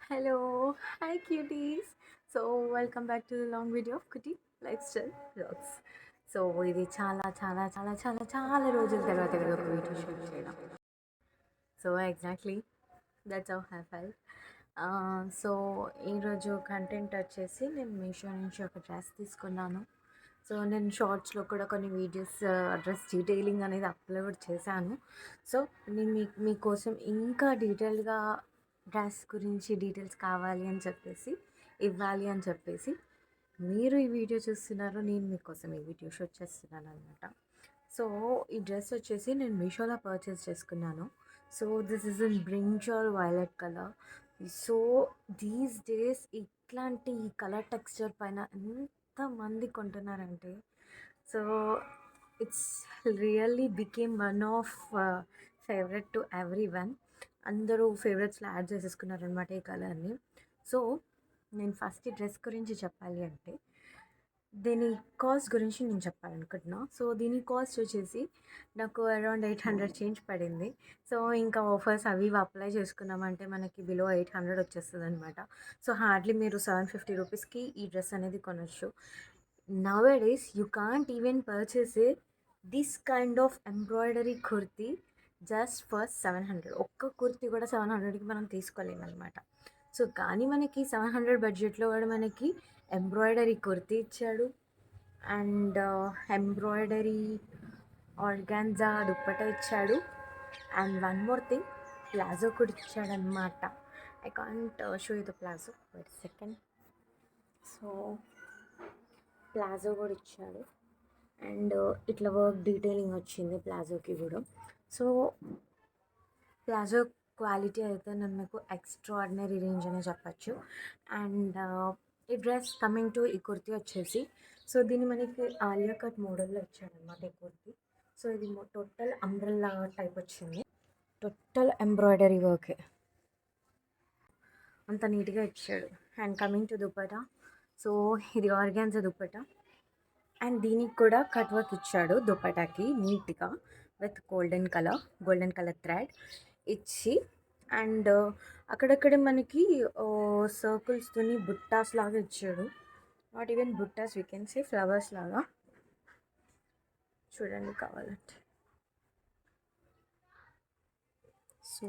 Hello, hi cuties. So welcome back to the long video of Cutie Lifestyle Vlogs. So ఇది చాలా చాలా చాలా చాలా చాలా రోజుల తర్వాత కదా ఒక వీడియో షూట్ చేయడం. So exactly that's how I felt. So ఈరోజు కంటెంట్ వచ్చేసి నేను మీషో నుంచి ఒక డ్రెస్ తీసుకున్నాను. సో నేను షార్ట్స్లో కూడా కొన్ని వీడియోస్ డ్రెస్ డీటెయిలింగ్ అనేది అప్లోడ్ చేశాను. సో నేను మీకోసం ఇంకా డీటెయిల్గా డ్రెస్ గురించి డీటెయిల్స్ కావాలి అని చెప్పేసి ఇవ్వాలి అని చెప్పేసి మీరు ఈ వీడియో చూస్తున్నారు, నేను మీకోసం ఈ వీడియో షూట్ చేస్తున్నాను అనమాట. సో ఈ డ్రెస్ వచ్చేసి నేను మీషోలో పర్చేస్ చేసుకున్నాను. So this is in brinjal violet colour. So these days ఇట్లాంటి ఈ కలర్ టెక్స్చర్ పైన ఎంతమంది కొంటున్నారంటే, so it's really became one of favourite to every one. అందరూ ఫేవరెట్స్లో యాడ్ చేసేసుకున్నారనమాట ఈ కలర్ని. సో నేను ఫస్ట్ ఈ డ్రెస్ గురించి చెప్పాలి అంటే దీని కాస్ట్ గురించి నేను చెప్పాలనుకుంటున్నా. సో దీని కాస్ట్ వచ్చేసి నాకు అరౌండ్ 800 చేంజ్ పడింది. సో ఇంకా ఆఫర్స్ అవి ఇవి అప్లై చేసుకున్నామంటే మనకి బిలో 800 వచ్చేస్తుంది అనమాట. సో హార్డ్లీ మీరు 750 రూపీస్కి ఈ డ్రెస్ అనేది కొనొచ్చు. nowadays you can't even purchase this kind of embroidery kurti just for 700. ఒక్క కుర్తీ కూడా 700కి మనం తీసుకోలేము అనమాట. సో కానీ మనకి 700 బడ్జెట్లో కూడా మనకి ఎంబ్రాయిడరీ కుర్తీ ఇచ్చాడు అండ్ ఎంబ్రాయిడరీ ఆర్గాన్జా దుప్పట ఇచ్చాడు and one more thing palazzo కూడా ఇచ్చాడు అనమాట. I can't show you the palazzo, wait second. So palazzo కూడా ఇచ్చాడు అండ్ ఇట్లా వర్క్ డీటెయిలింగ్ వచ్చింది ప్లాజోకి కూడా. సో ప్లాజో క్వాలిటీ అయితే నేను మీకు ఎక్స్ట్రాడినరీ రేంజ్ అనే చెప్పచ్చు. అండ్ ఈ డ్రెస్ కమింగ్ టు ఈ కుర్తీ వచ్చేసి, సో దీన్ని మనకి ఆలియా కట్ మోడల్లో ఇచ్చాడనమాట ఈ కుర్తీ. సో ఇది టోటల్ అంబ్రెల్లా టైప్ వచ్చింది, టోటల్ ఎంబ్రాయిడరీ వర్క్ అంత నీట్గా ఇచ్చాడు. And coming to dupatta, so ఇది ఆర్గాన్జా దుప్పటా అండ్ దీనికి కూడా కట్ వర్క్ ఇచ్చాడు దుప్పటాకి నీట్గా విత్ గోల్డెన్ కలర్ థ్రెడ్ ఇచ్చి. అండ్ అక్కడక్కడ మనకి సర్కిల్స్తో బుట్టాస్ లాగా ఇచ్చాడు. Not even buttas, we can say flowers లాగా. చూడండి కావాలంటే. So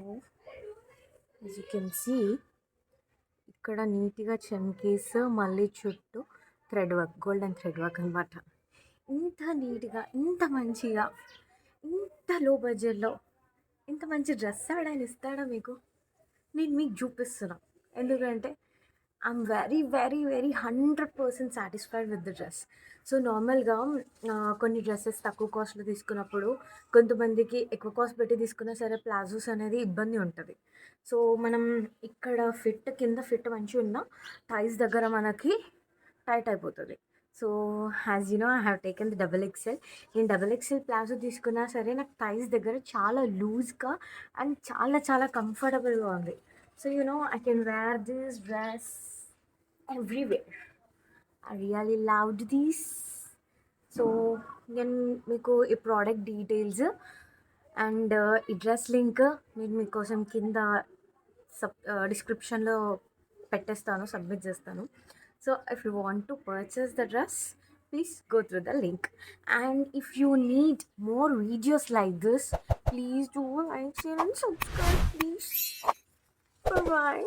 as you can see ఇక్కడ నీట్గా చమ్కీస్, మళ్ళీ చుట్టూ thread work, golden thread work అనమాట. ఇంత నీట్గా, ఇంత మంచిగా, ఇంత లో బడ్జెట్లో ఇంత మంచి డ్రెస్ ఆడాయని ఇస్తాడా మీకు? నేను మీకు చూపిస్తున్నా. ఎందుకంటే I'm very very very 100% satisfied with the dress. So నార్మల్గా కొన్ని డ్రెస్సెస్ తక్కువ కాస్ట్లో తీసుకున్నప్పుడు కొంతమందికి ఎక్కువ కాస్ట్ పెట్టి తీసుకున్నా సరే ప్లాజోస్ అనేది ఇబ్బంది ఉంటుంది. సో మనం ఇక్కడ కింద ఫిట్ మంచిగా ఉన్న థైస్ దగ్గర మనకి టైట్ అయిపోతుంది. So as you know I have taken the XXL. నేను XXL ప్లాజో తీసుకున్నా సరే నాకు థైస్ దగ్గర చాలా లూజ్గా అండ్ చాలా చాలా కంఫర్టబుల్గా ఉంది. So you know I can wear this dress everywhere. I really loved these. So నేను మీకు ఈ ప్రోడక్ట్ డీటెయిల్స్ అండ్ ఈ డ్రెస్ లింక్ నేను మీకోసం కింద డిస్క్రిప్షన్లో పెట్టేస్తాను, సబ్మిట్ చేస్తాను. So if you want to purchase the dress, please go through the link. And if you need more videos like this, please do like, share and subscribe please. Bye bye.